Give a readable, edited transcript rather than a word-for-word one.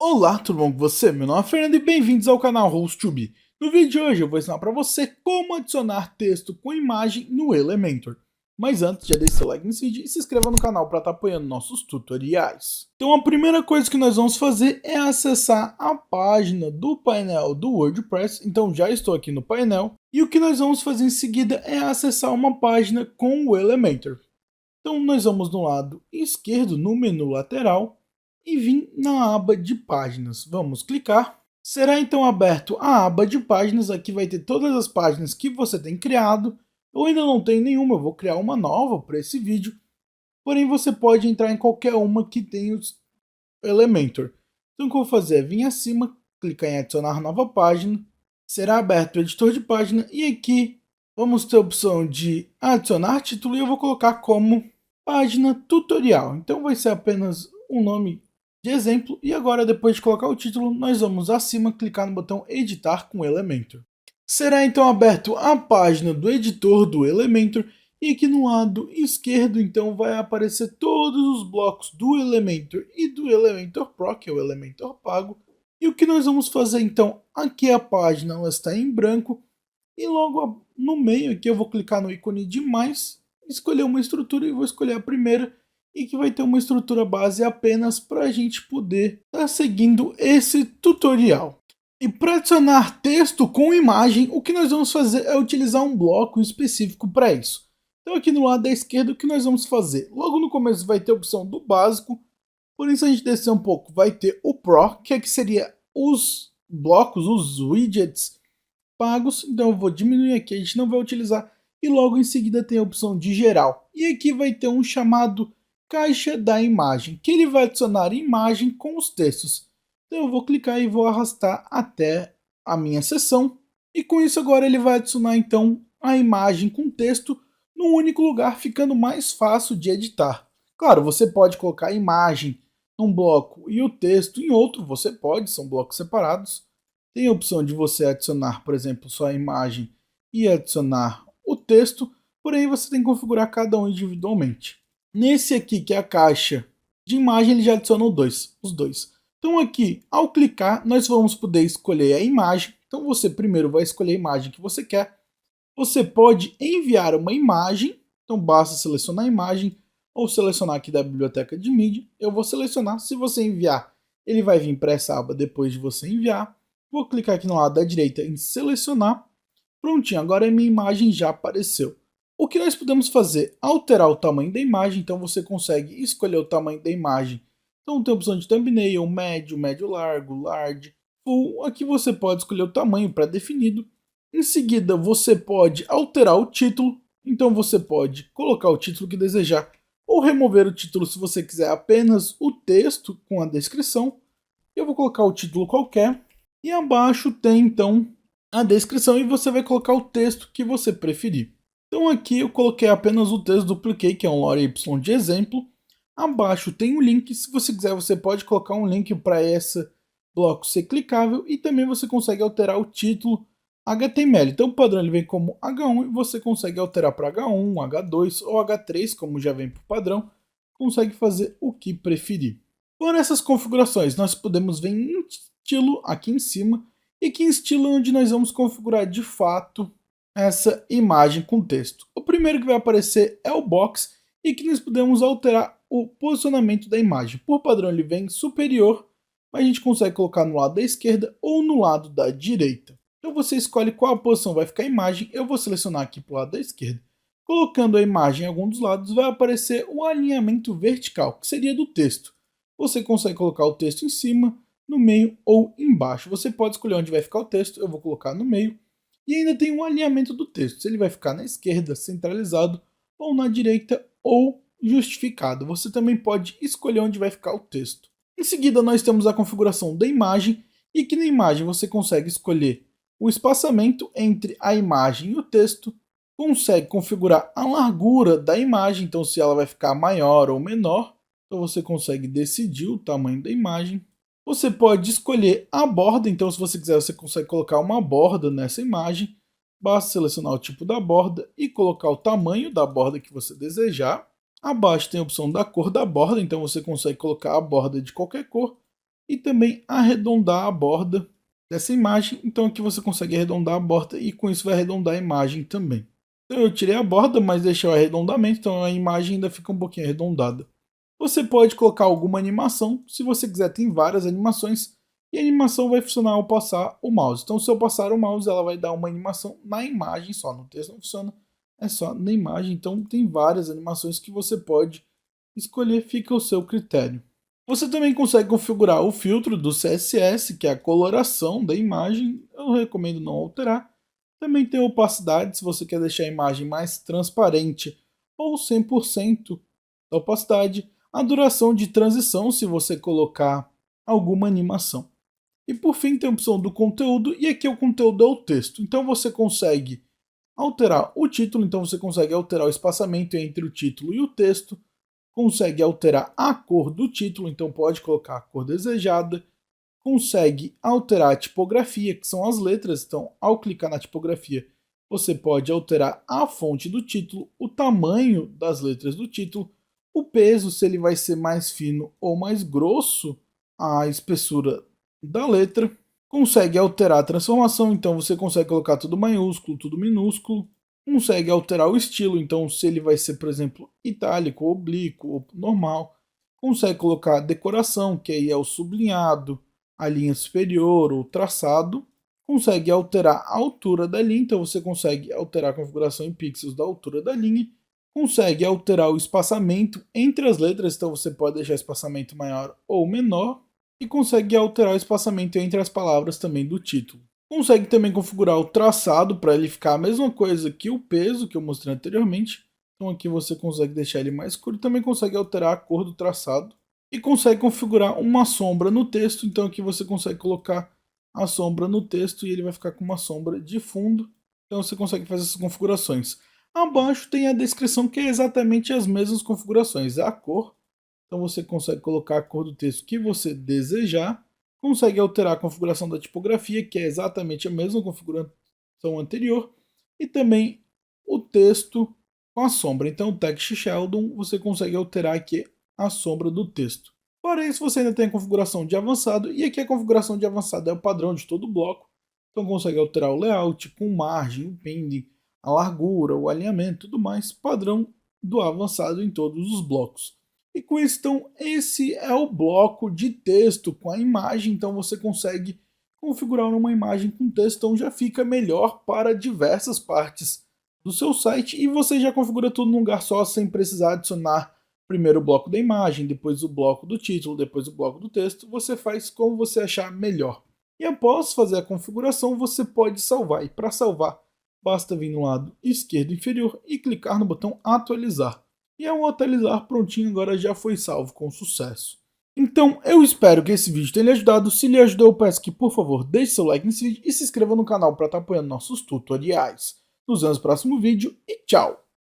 Olá, tudo bom com você? Meu nome é Fernando e bem-vindos ao canal HostTube. No vídeo de hoje eu vou ensinar para você como adicionar texto com imagem no Elementor. Mas antes, já deixe seu like nesse vídeo e se inscreva no canal para estar apoiando nossos tutoriais. Então a primeira coisa que nós vamos fazer é acessar a página do painel do WordPress. Então já estou aqui no painel. E o que nós vamos fazer em seguida é acessar uma página com o Elementor. Então nós vamos no lado esquerdo, no menu lateral, e vir na aba de páginas. Vamos clicar. Será então aberto a aba de páginas. Aqui vai ter todas as páginas que você tem criado. Eu ainda não tenho nenhuma, eu vou criar uma nova para esse vídeo. Porém, você pode entrar em qualquer uma que tenha os Elementor. Então o que eu vou fazer é vir acima, clicar em adicionar nova página. Será aberto o editor de página e aqui vamos ter a opção de adicionar título e eu vou colocar como página tutorial. Então vai ser apenas um nome de exemplo. E agora, depois de colocar o título, nós vamos acima clicar no botão editar com Elementor. Será então aberto a página do editor do Elementor e aqui no lado esquerdo então vai aparecer todos os blocos do Elementor e do Elementor Pro, que é o Elementor pago. E o que nós vamos fazer então? Aqui a página ela está em branco e logo no meio aqui eu vou clicar no ícone de mais, escolher uma estrutura e vou escolher a primeira e que vai ter uma estrutura base apenas para a gente poder estar seguindo esse tutorial. E para adicionar texto com imagem, o que nós vamos fazer é utilizar um bloco específico para isso. Então aqui no lado da esquerda o que nós vamos fazer? Logo no começo vai ter a opção do básico, porém se a gente descer um pouco vai ter o Pro, que aqui seria os blocos, os widgets pagos. Então eu vou diminuir aqui, a gente não vai utilizar. E logo em seguida tem a opção de geral. E aqui vai ter um chamado caixa da imagem, que ele vai adicionar imagem com os textos. Então eu vou clicar e vou arrastar até a minha seção. E com isso agora ele vai adicionar então a imagem com texto num único lugar, ficando mais fácil de editar. Claro, você pode colocar a imagem num bloco e o texto em outro, você pode, são blocos separados. Tem a opção de você adicionar, por exemplo, só a imagem e adicionar o texto, porém você tem que configurar cada um individualmente. Nesse aqui, que é a caixa de imagem, ele já adicionou os dois. Então aqui, ao clicar, nós vamos poder escolher a imagem. Então você primeiro vai escolher a imagem que você quer. Você pode enviar uma imagem, então basta selecionar a imagem ou selecionar aqui da biblioteca de mídia. Eu vou selecionar, se você enviar, ele vai vir para essa aba depois de você enviar. Vou clicar aqui no lado da direita em selecionar. Prontinho, agora a minha imagem já apareceu. O que nós podemos fazer? Alterar o tamanho da imagem, então você consegue escolher o tamanho da imagem. Então tem a opção de thumbnail, médio, médio largo, large, full. Aqui você pode escolher o tamanho pré-definido. Em seguida você pode alterar o título, então você pode colocar o título que desejar ou remover o título se você quiser apenas o texto com a descrição. Eu vou colocar o título qualquer e abaixo tem então a descrição e você vai colocar o texto que você preferir. Então aqui eu coloquei apenas o texto, dupliquei, que é um lore y de exemplo. Abaixo tem um link, se você quiser você pode colocar um link para esse bloco ser clicável e também você consegue alterar o título HTML. Então o padrão ele vem como H1 e você consegue alterar para H1, H2 ou H3, como já vem por padrão. Consegue fazer o que preferir. Por essas configurações nós podemos ver em estilo aqui em cima e aqui em estilo é onde nós vamos configurar de fato essa imagem com texto. O primeiro que vai aparecer é o box e que nós podemos alterar o posicionamento da imagem. Por padrão ele vem superior, mas a gente consegue colocar no lado da esquerda ou no lado da direita. Então você escolhe qual a posição vai ficar a imagem. Eu vou selecionar aqui para o lado da esquerda. Colocando a imagem em algum dos lados vai aparecer o alinhamento vertical, que seria do texto. Você consegue colocar o texto em cima, no meio ou embaixo. Você pode escolher onde vai ficar o texto, eu vou colocar no meio. E ainda tem um alinhamento do texto, se ele vai ficar na esquerda, centralizado, ou na direita, ou justificado. Você também pode escolher onde vai ficar o texto. Em seguida nós temos a configuração da imagem, e que na imagem você consegue escolher o espaçamento entre a imagem e o texto, consegue configurar a largura da imagem, então se ela vai ficar maior ou menor, então você consegue decidir o tamanho da imagem. Você pode escolher a borda, então se você quiser você consegue colocar uma borda nessa imagem. Basta selecionar o tipo da borda e colocar o tamanho da borda que você desejar. Abaixo tem a opção da cor da borda, então você consegue colocar a borda de qualquer cor. e também arredondar a borda dessa imagem. Então aqui você consegue arredondar a borda e com isso vai arredondar a imagem também. Então eu tirei a borda, mas deixei o arredondamento, então a imagem ainda fica um pouquinho arredondada. Você pode colocar alguma animação, se você quiser tem várias animações, e a animação vai funcionar ao passar o mouse. Então se eu passar o mouse, ela vai dar uma animação na imagem só, no texto não funciona, é só na imagem. Então tem várias animações que você pode escolher, fica ao seu critério. Você também consegue configurar o filtro do CSS, que é a coloração da imagem, eu recomendo não alterar. Também tem opacidade, se você quer deixar a imagem mais transparente ou 100% da opacidade. A duração de transição, se você colocar alguma animação. E por fim tem a opção do conteúdo, e aqui o conteúdo é o texto. Então você consegue alterar o título, então você consegue alterar o espaçamento entre o título e o texto. Consegue alterar a cor do título, então pode colocar a cor desejada. Consegue alterar a tipografia, que são as letras, então ao clicar na tipografia você pode alterar a fonte do título, o tamanho das letras do título, o peso, se ele vai ser mais fino ou mais grosso, a espessura da letra. Consegue alterar a transformação, então você consegue colocar tudo maiúsculo, tudo minúsculo. Consegue alterar o estilo, então se ele vai ser, por exemplo, itálico, oblíquo ou normal. Consegue colocar a decoração, que aí é o sublinhado, a linha superior, o traçado. Consegue alterar a altura da linha, então você consegue alterar a configuração em pixels da altura da linha. Consegue alterar o espaçamento entre as letras, então você pode deixar o espaçamento maior ou menor. E consegue alterar o espaçamento entre as palavras também do título. Consegue também configurar o traçado para ele ficar a mesma coisa que o peso que eu mostrei anteriormente. Então aqui você consegue deixar ele mais escuro. Também consegue alterar a cor do traçado. E consegue configurar uma sombra no texto. Então aqui você consegue colocar a sombra no texto e ele vai ficar com uma sombra de fundo. Então você consegue fazer essas configurações. Abaixo tem a descrição, que é exatamente as mesmas configurações. A cor. Então você consegue colocar a cor do texto que você desejar. Consegue alterar a configuração da tipografia, que é exatamente a mesma configuração anterior. E também o texto com a sombra. Então o Text Sheldon você consegue alterar aqui a sombra do texto. Fora isso, você ainda tem a configuração de avançado. E aqui a configuração de avançado é o padrão de todo o bloco. Então consegue alterar o layout com margem, o pending, a largura, o alinhamento, tudo mais. Padrão do avançado em todos os blocos. E com isso, então, esse é o bloco de texto com a imagem. Então você consegue configurar uma imagem com texto, então já fica melhor para diversas partes do seu site. E você já configura tudo num lugar só, sem precisar adicionar primeiro o bloco da imagem, depois o bloco do título, depois o bloco do texto. Você faz como você achar melhor. E após fazer a configuração, você pode salvar. E para salvar, basta vir no lado esquerdo inferior e clicar no botão atualizar. E ao atualizar, prontinho, agora já foi salvo com sucesso. Então eu espero que esse vídeo tenha lhe ajudado. Se lhe ajudou, eu peço que por favor deixe seu like nesse vídeo e se inscreva no canal para estar apoiando nossos tutoriais. Nos vemos no próximo vídeo e tchau!